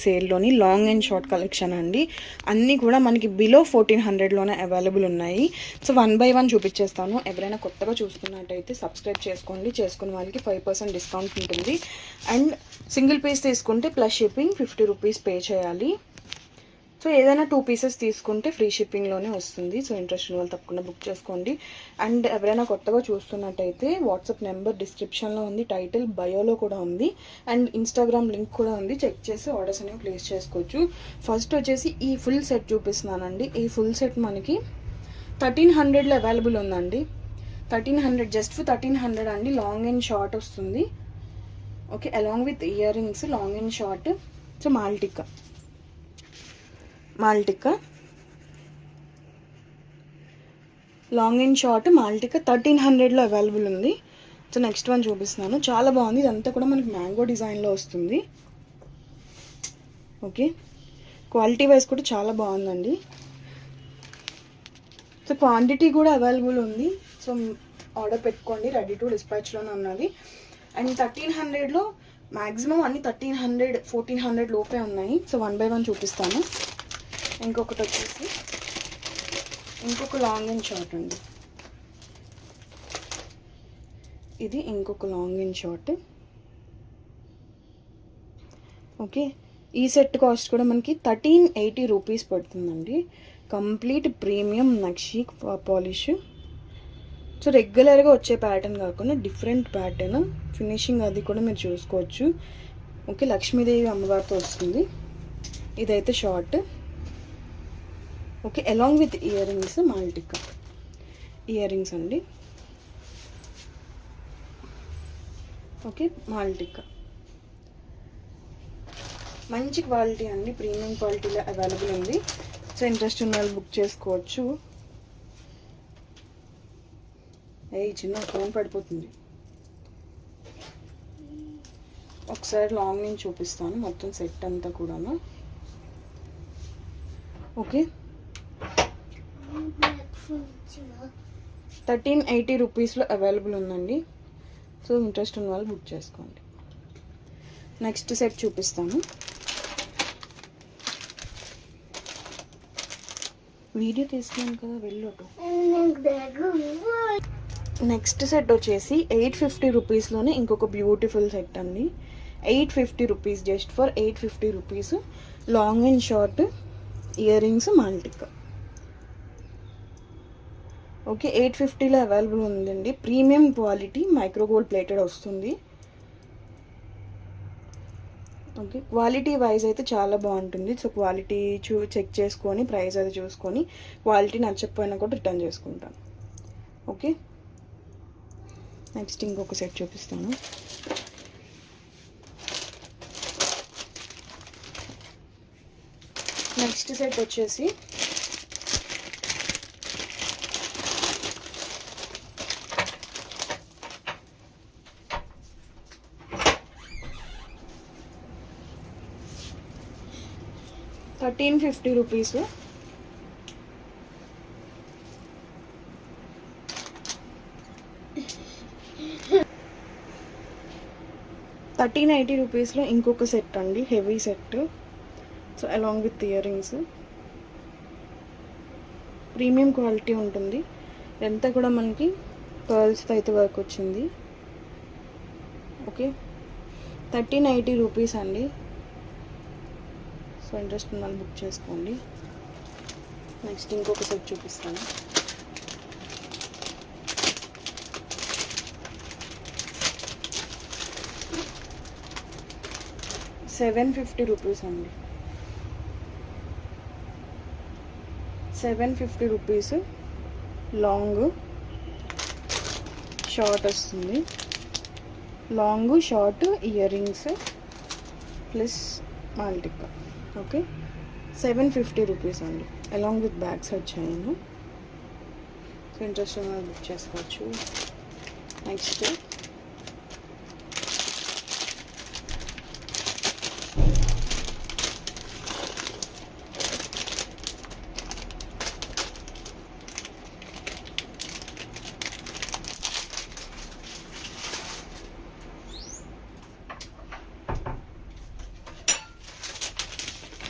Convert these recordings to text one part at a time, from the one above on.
సేల్లోని long and short collection అండి. అన్నీ కూడా మనకి బిలో 1400లోనే అవైలబుల్ ఉన్నాయి. సో 1 by 1 చూపించేస్తాను. ఎవరైనా కొత్తగా చూస్తున్నట్టయితే సబ్స్క్రైబ్ చేసుకోండి. చేసుకున్న వాళ్ళకి 5% డిస్కౌంట్ ఉంటుంది. అండ్ సింగిల్ పీస్ తీసుకుంటే ప్లస్ షిప్పింగ్ 50 రూపీస్ పే చేయాలి. సో ఏదైనా 2 పీసెస్ తీసుకుంటే ఫ్రీ షిప్పింగ్లోనే వస్తుంది. సో ఇంట్రెస్ట్ ఉన్న వాళ్ళు తప్పకుండా బుక్ చేసుకోండి. అండ్ ఎవరైనా కొత్తగా చూస్తున్నట్టయితే వాట్సాప్ నెంబర్ డిస్క్రిప్షన్లో ఉంది, టైటిల్ బయోలో కూడా ఉంది, అండ్ ఇన్స్టాగ్రామ్ లింక్ కూడా ఉంది. చెక్ చేసి ఆర్డర్స్ అనేవి ప్లేస్ చేసుకోవచ్చు. ఫస్ట్ వచ్చేసి ఈ ఫుల్ సెట్ చూపిస్తున్నానండి. ఈ ఫుల్ సెట్ మనకి 1300లో అవైలబుల్ ఉందండి. 1300, జస్ట్ ఫర్ 1300 అండి. లాంగ్ అండ్ షార్ట్ వస్తుంది. Okay, along with year rings, long and short. So మాల్టికా లాంగ్ అండ్ షార్ట్ మాల్టికా 1300లో అవైలబుల్ ఉంది. సో నెక్స్ట్ వన్ చూపిస్తున్నాను. చాలా బాగుంది. ఇదంతా కూడా మనకి మ్యాంగో డిజైన్లో వస్తుంది. ఓకే, క్వాలిటీ వైజ్ కూడా చాలా బాగుందండి. సో క్వాంటిటీ కూడా అవైలబుల్ ఉంది. సో ఆర్డర్ పెట్టుకోండి, రెడీ టు డిస్పాచ్లోనే ఉన్నది. అండ్ 1300లో మ్యాక్సిమం అన్ని 1300, 1400 లోపే ఉన్నాయి. సో 1 by 1 చూపిస్తాను. ఇంకొకటి వచ్చేసి ఇంకొక లాంగ్ అండ్ షార్ట్ అండి. ఇది ఇంకొక లాంగ్ అండ్ షార్ట్. ఓకే, ఈ సెట్ కాస్ట్ కూడా మనకి 1380 రూపీస్ పడుతుందండి. కంప్లీట్ ప్రీమియం నక్షి పాలిష్. సో రెగ్యులర్గా వచ్చే ప్యాటర్న్ కాకుండా డిఫరెంట్ ప్యాటర్న్, ఫినిషింగ్ అది కూడా మీరు చూసుకోవచ్చు. ఓకే, లక్ష్మీదేవి అమ్మవారితో వస్తుంది. ఇదైతే short. Okay, along with ear rings, మాల్టికా ఇయర్ రింగ్స్ అండి. ఓకే, మాల్టికా మంచి క్వాలిటీ అండి, ప్రీమియం క్వాలిటీలో అవైలబుల్ ఉంది. సో ఇంట్రెస్ట్ ఉన్న వాళ్ళు బుక్ చేసుకోవచ్చు. చిన్న ఫోన్ పడిపోతుంది. ఒకసారి లాంగ్ నుంచి చూపిస్తాను మొత్తం సెట్ అంతా కూడాను. ఓకే, 1380 రూపీస్లో అవైలబుల్ ఉందండి. సో ఇంట్రెస్ట్ ఉన్న వాళ్ళు బుక్ చేసుకోండి. నెక్స్ట్ సెట్ చూపిస్తాను. వీడియో తీస్తున్నాను కదా, వెళ్ళొట్టు. నెక్స్ట్ సెట్ వచ్చేసి 850 రూపీస్లోనే ఇంకొక బ్యూటిఫుల్ సెట్ అండి. 850 rupees, just for 850 rupees. Long and short earrings, మాల్టికా. ఓకే, 850లో అవైలబుల్ ఉందండి. Premium quality micro gold plated వస్తుంది. ఓకే, క్వాలిటీ వైజ్ అయితే చాలా బాగుంటుంది. సో క్వాలిటీ చెక్ చేసుకొని ప్రైస్ అది చూసుకొని క్వాలిటీ నచ్చకపోయినా కూడా రిటర్న్ చేసుకుంటాను. ఓకే, నెక్స్ట్ ఇంకొక సెట్ చూపిస్తాను. నెక్స్ట్ సెట్ వచ్చేసి ₹1350. 1380 రూపీస్లో ఇంకొక సెట్ అండి, heavy set. So along with ear rings, premium quality ఉంటుంది. ఎంత కూడా మనకి పర్ల్స్తో అయితే వర్క్ వచ్చింది. ఓకే, 1380 రూపీస్ అండి. సో ఇంట్రెస్ట్ ఉన్న బుక్ చేసుకోండి. నెక్స్ట్ ఇంకొక సెట్ చూపిస్తాను. ₹750 అండి. 750 రూపీస్. లాంగ్ షార్ట్ వస్తుంది. Long short earrings plus మాల్టికా. ఓకే, 750 రూపీస్ అండి. అలాంగ్ విత్ బ్యాగ్స్ వచ్చాయి. సో ఇంట్రెస్ట్ ఉన్న బుక్ చేసుకోవచ్చు. నెక్స్ట్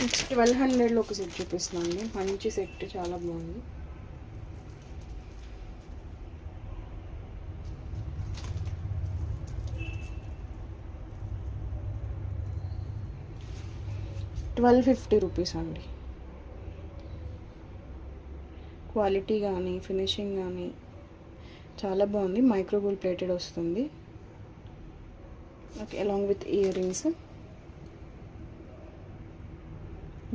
నెక్స్ట్ 1200లో ఒక సెట్ చూపిస్తున్నాను అండి. మంచి సెట్, చాలా బాగుంది. ₹1250 అండి. క్వాలిటీ కానీ ఫినిషింగ్ కానీ చాలా బాగుంది. మైక్రోగోల్డ్ ప్లేటెడ్ వస్తుంది. Okay, along with ear rings.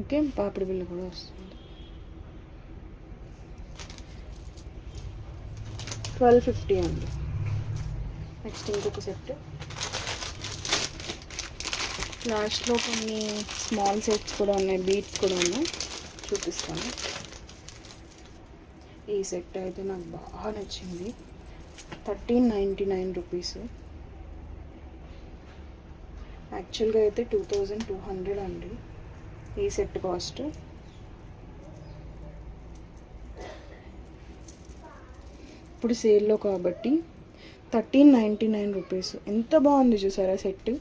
Okay, పాపిడి బిల్ల కూడా వస్తుంది. 1250 అండి. నెక్స్ట్ ఇంకొక సెట్. లాస్ట్లో కొన్ని స్మాల్ సెట్స్ కూడా ఉన్నాయి, బీట్స్ కూడా ఉన్నాయి, చూపిస్తాను. ఈ సెట్ అయితే నాకు బాగా నచ్చింది. ₹1399. యాక్చువల్గా అయితే 2200 అండి ఈ సెట్ కాస్ట్. ఇప్పుడు సేల్లో కాబట్టి ₹1399. ఎంత బాగుంది చూసారా సెట్.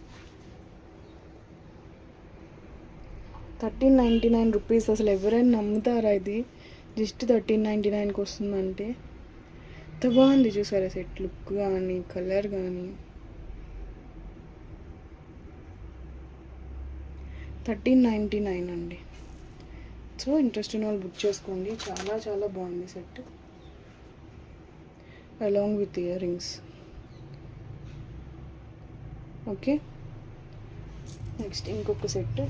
₹1399. అసలు ఎవరైనా నమ్ముతారా ఇది జస్ట్ 1399కి వస్తుందంటే? ఎంత బాగుంది చూసారా సెట్, లుక్ కానీ కలర్ కానీ. 1399 అండి. సో ఇంట్రెస్ట్ ఉన్న వాళ్ళు బుక్ చేసుకోండి. చాలా చాలా బాగుంది set, along with ear rings. Okay, next ఇంకొక సెట్.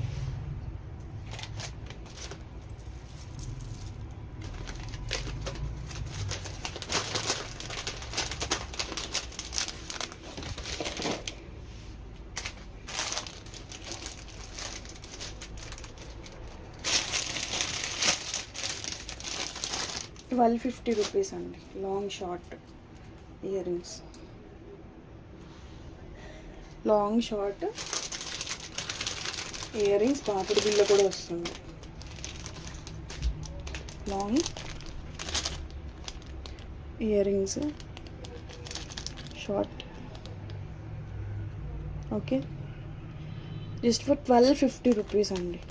₹1250 అండి. Long short year rings, long short ear rings, పాపిడి బిల్ల కూడా వస్తుంది. Long ear rings, short. Okay, just for ₹1250 అండి.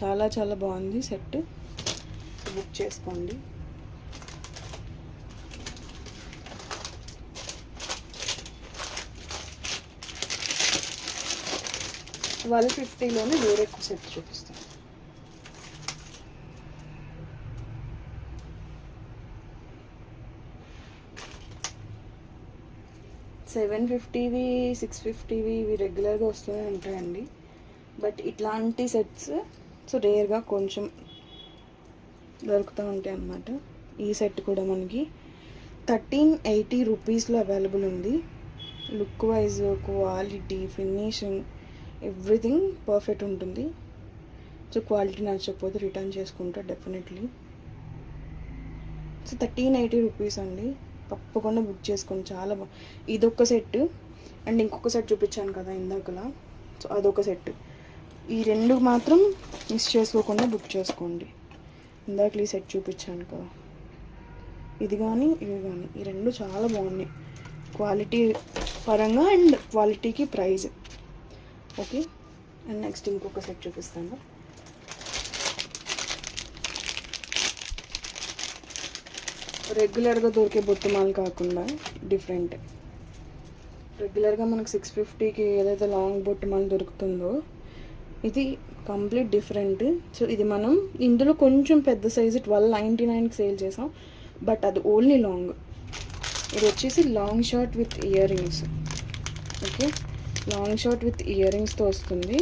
చాలా చాలా బాగుంది సెట్, బుక్ చేసుకోండి. ₹1250లోనే వేరే సెట్ చూపిస్తాను. $750, $650 ఇవి రెగ్యులర్గా వస్తూనే ఉంటాయండి. బట్ ఇట్లాంటి సెట్స్ సో రేర్గా కొంచెం దొరుకుతూ ఉంటాయి అన్నమాట. ఈ సెట్ కూడా మనకి ₹1380లో అవైలబుల్ ఉంది. Look wise, quality, finishing, everything perfect ఉంటుంది. సో క్వాలిటీ నచ్చకపోతే రిటర్న్ చేసుకుంటా డెఫినెట్లీ. సో ₹1380 అండి. తప్పకుండా బుక్ చేసుకోండి, చాలా ఇదొక సెట్ అండ్ ఇంకొక సెట్ చూపించాను కదా ఇందాకలా, సో అదొక సెట్. ఈ రెండు మాత్రం మిస్ చేసుకోకుండా బుక్ చేసుకోండి. ఇందాక ఈ సెట్ చూపించాను కదా, ఇది కానీ ఇవి కానీ, ఈ రెండు చాలా బాగున్నాయి క్వాలిటీ పరంగా అండ్ క్వాలిటీకి ప్రైజ్. ఓకే, అండ్ నెక్స్ట్ ఇంకొక సెట్ చూపిస్తాను. రెగ్యులర్గా దొరికే బొట్టుమాలు కాకుండా డిఫరెంట్. రెగ్యులర్గా మనకు 650కి ఏదైతే లాంగ్ బొట్టుమాలు దొరుకుతుందో ఇది కంప్లీట్ డిఫరెంట్. సో ఇది మనం ఇందులో కొంచెం పెద్ద సైజు 1299కి సేల్ చేసాం, బట్ అది ఓన్లీ లాంగ్. ఇది వచ్చేసి long short with ear rings. Okay, long short with ఇయర్ రింగ్స్తో వస్తుంది.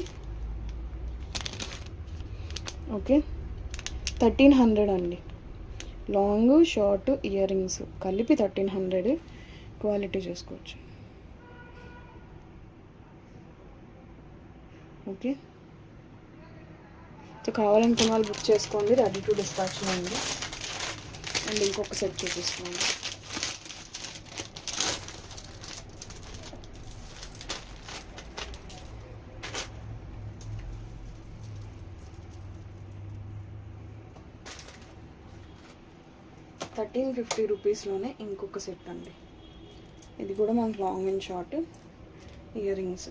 ఓకే, 1300 అండి. లాంగ్ షార్ట్ ఇయర్ రింగ్స్ కలిపి 1300. క్వాలిటీ చేసుకోవచ్చు. ఓకే, సో కావాలనుకున్న వాళ్ళు బుక్ చేసుకోండి, రెడీ టు డిస్పాచ్ ఉంది. అండ్ ఇంకొక సెట్ చూపిస్తున్నాను. ₹1350లోనే ఇంకొక సెట్ అండి. ఇది కూడా మనకు long and short ear rings.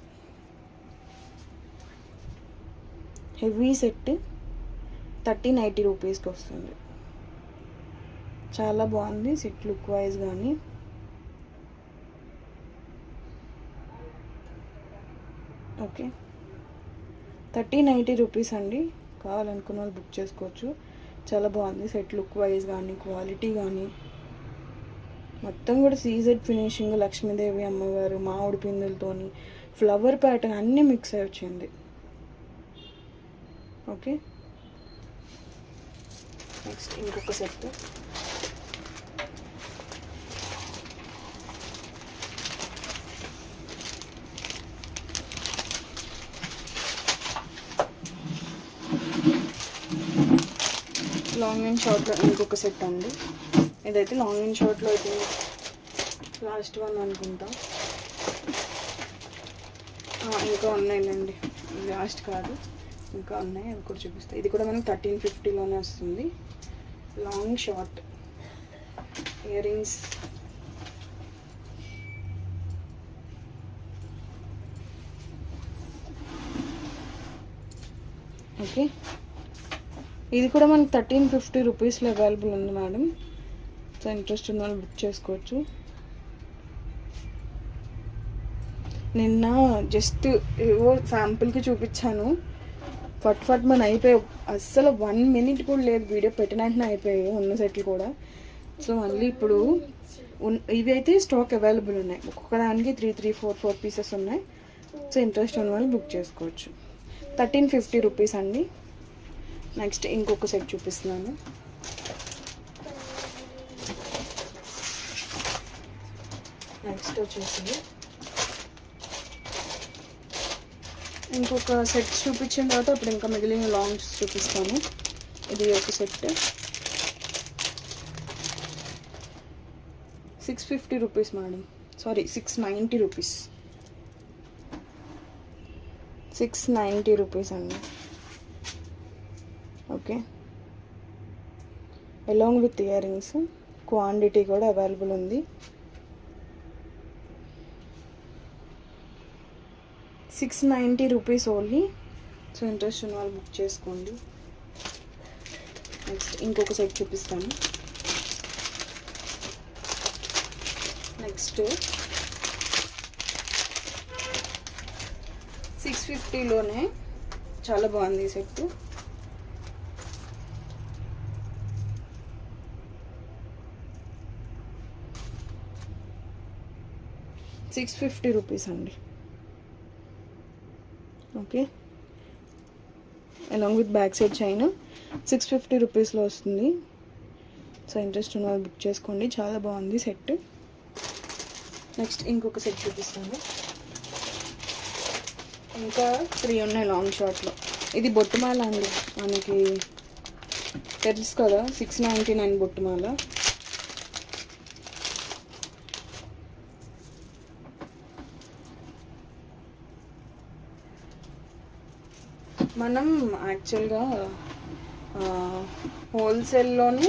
Heavy set 1380 రూపీస్కి వస్తుంది. చాలా బాగుంది సెట్ లుక్ వైజ్ కానీ. ఓకే, 1380 రూపీస్ అండి. కావాలనుకున్న వాళ్ళు బుక్ చేసుకోవచ్చు. చాలా బాగుంది సెట్ లుక్ వైజ్ కానీ, క్వాలిటీ కానీ. మొత్తం కూడా సీజెడ్ ఫినిషింగ్, లక్ష్మీదేవి అమ్మవారు, మామిడి పిందులతోని ఫ్లవర్ ప్యాటర్న్ అన్నీ మిక్స్ అయి వచ్చింది. ఓకే, నెక్స్ట్ ఇంకొక సెట్. లాంగ్ అండ్ షార్ట్లో ఇంకొక సెట్ అండి. ఇదైతే లాంగ్ అండ్ షార్ట్లో అయితే లాస్ట్ వన్ అనుకుంటా. ఇంకా ఉన్నాయిలేండి, లాస్ట్ కాదు, ఇంకా ఉన్నాయి, అవి కూడా చూపిస్తాయి. ఇది కూడా మనకు 1350లోనే వస్తుంది. Long short earrings. Okay, ఇది కూడా మనకి 1350 రూపీస్లో అవైలబుల్ ఉంది మేడం. సో ఇంట్రెస్ట్ ఉన్న వాళ్ళు బుక్ చేసుకోవచ్చు. నిన్న జస్ట్ ఏవో శాంపుల్కి చూపించాను, ఫట్ మన అయిపోయాయి. అస్సలు 1 minute కూడా లేదు, వీడియో పెట్టిన వెంటనే అయిపోయాయి ఉన్న సెట్లు కూడా. సో మళ్ళీ ఇప్పుడు ఇవి అయితే స్టాక్ అవైలబుల్ ఉన్నాయి. ఒక్కొక్క దానికి 3 4 పీసెస్ ఉన్నాయి. సో ఇంట్రెస్ట్ ఉన్న వాళ్ళు బుక్ చేసుకోవచ్చు. 1350 రూపీస్ అండి. నెక్స్ట్ ఇంకొక సెట్ చూపిస్తున్నాను. నెక్స్ట్ వచ్చేసి ఇంకొక సెట్ చూపించిన తర్వాత ఇప్పుడు ఇంకా మిగిలిన లాంగ్స్ చూపిస్తాను. ఇది ఒక set 650 rupees madam, sorry 690 rupees. 690 rupees అండి. Okay, along with ear rings. Quantity కూడా అవైలబుల్ ఉంది. 690 రూపీస్ ఓన్లీ. సో ఇంట్రెస్ట్ ఉన్న వాళ్ళు బుక్ చేసుకోండి. నెక్స్ట్ ఇంకొక సెట్ చూపిస్తాను. నెక్స్ట్ 650లోనే చాలా బాగుంది ఈ సెట్. ₹650 అండి. Okay, along with back side chain 650 రూపీస్లో వస్తుంది. సో ఇంట్రెస్ట్ ఉన్న వాళ్ళు బుక్ చేసుకోండి, చాలా బాగుంది సెట్. నెక్స్ట్ ఇంకొక సెట్ చూపిస్తాను. ఇంకా 3 ఉన్నాయి లాంగ్ షార్ట్లో. ఇది బొట్టుమాల అండి, మనకి తెలుసు కదా, 699 బొట్టుమాల. మనం యాక్చువల్గా హోల్సేల్లోనే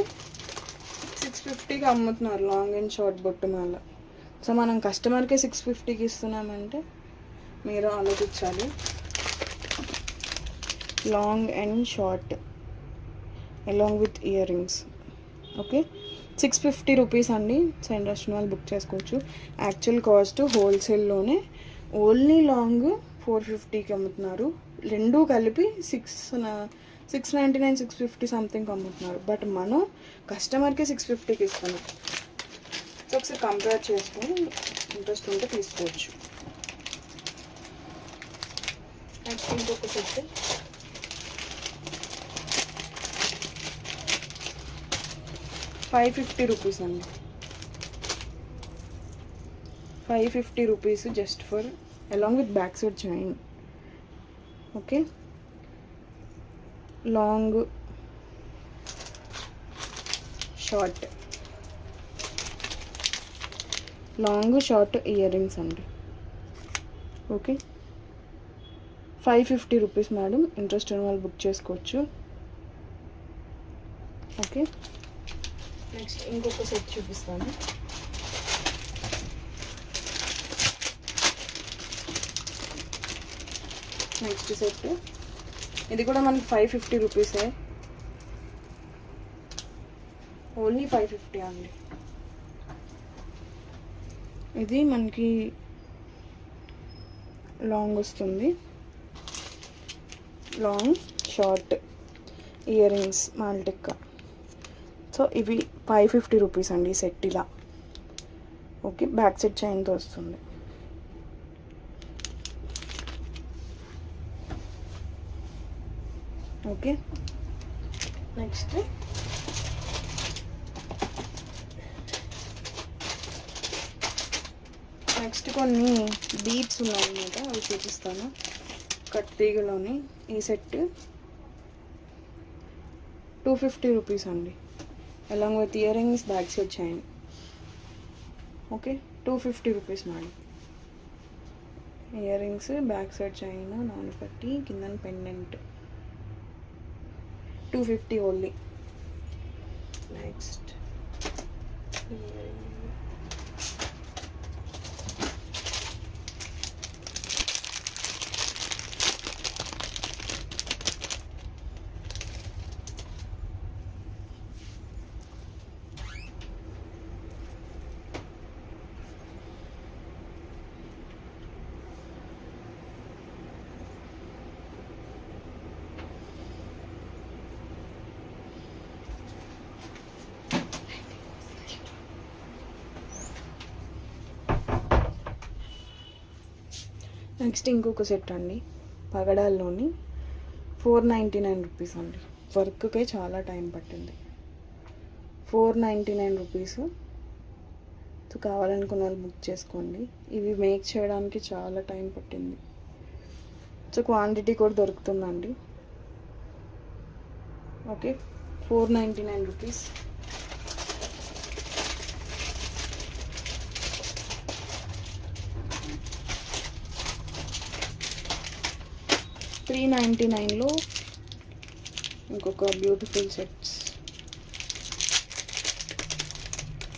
650కి అమ్ముతున్నారు లాంగ్ అండ్ షార్ట్ బొట్టుమాల. సో మనం కస్టమర్కే 650కి ఇస్తున్నామంటే మీరు ఆలోచించాలి. Long and short along with ear rings. Okay, 650 rupees అండి. సో ఇంట్రెస్ట్ వాళ్ళు బుక్ చేసుకోవచ్చు. యాక్చువల్ కాస్ట్ హోల్సేల్లోనే ఓన్లీ లాంగ్ 450కి అమ్ముతున్నారు, రెండు కలిపి 699 650 సంథింగ్ అమ్ముతున్నారు. బట్ మనం కస్టమర్కి 650కి ఇస్తున్నాం. సో ఒకసారి కంపేర్ చేసుకొని ఇంట్రెస్ట్ ఉంటే తీసుకోవచ్చు. నెక్స్ట్ ఇంకొక సెట్ ₹550 అండి. 550 rupees just for along with back side chain. Okay, long short earrings అండి. Okay, 550 rupees madam. ఇంట్రెస్ట్ ఉన్న వాళ్ళు బుక్ చేసుకోవచ్చు. ఓకే, నెక్స్ట్ ఇంకొక సెట్ చూపిస్తాను. నెక్స్ట్ సెట్ ఇది కూడా మనకి 550 రూపీసే, ఓన్లీ 550 అండి. ఇది మనకి లాంగ్ వస్తుంది, లాంగ్ షార్ట్ ఇయర్ రింగ్స్ మాల్టిక్కా. సో ఇవి 550 రూపీస్ అండి సెట్ ఇలా. ఓకే, బ్యాక్ సెట్ చైన్తో వస్తుంది. ఓకే, నెక్స్ట్ కొన్ని బీడ్స్ ఉన్నాయన్నమాట, అవి చూపిస్తాను. కట్టీగలోని ఈ సెట్ 250 రూపీస్ అండి, along with ear rings back set chain. Okay, 250 rupees madam. Earrings back side chain నానపట్టి కింద పెండెంట్ 250 ఓన్లీ. నెక్స్ట్ ఇంకొక సెట్ అండి, పగడాల్లోని 499 రూపీస్ అండి. వర్క్కే చాలా టైం పట్టింది, 499 రూపీస్. సో కావాలనుకున్న వాళ్ళు బుక్ చేసుకోండి. ఇవి మేక్ చేయడానికి చాలా టైం పట్టింది. సో క్వాంటిటీ కూడా దొరుకుతుందండి. Okay, 499 rupees. $399లో ఇంకొక బ్యూటిఫుల్ సెట్స్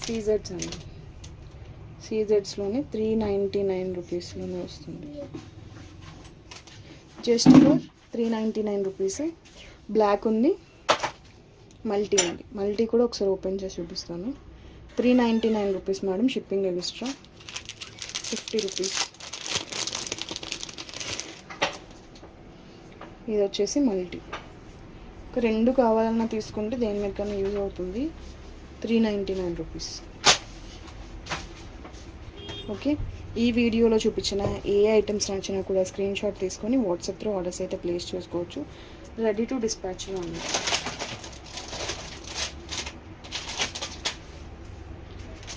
సీజెడ్స్ అండి. సీజెడ్స్లోనే 399 రూపీస్లోనే వస్తుంది, జస్ట్ ఫర్ 399 రూపీస్. బ్లాక్ ఉంది, మల్టీ ఉంది. మల్టీ కూడా ఒకసారి ఓపెన్ చేసి చూపిస్తాను. 399 rupees madam, shipping extra 50 rupees. ఇది వచ్చేసి మల్టీ. ఒక రెండు కావాలన్నా తీసుకుంటే దేని మీద యూజ్ అవుతుంది. 399 రూపీస్. ఓకే, ఈ వీడియోలో చూపించిన ఏ ఐటమ్స్ నచ్చినా కూడా స్క్రీన్ షాట్ తీసుకొని వాట్సాప్ త్రూ ఆర్డర్స్ అయితే ప్లేస్ చేసుకోవచ్చు. రెడీ టు డిస్పాచ్లో ఉంది.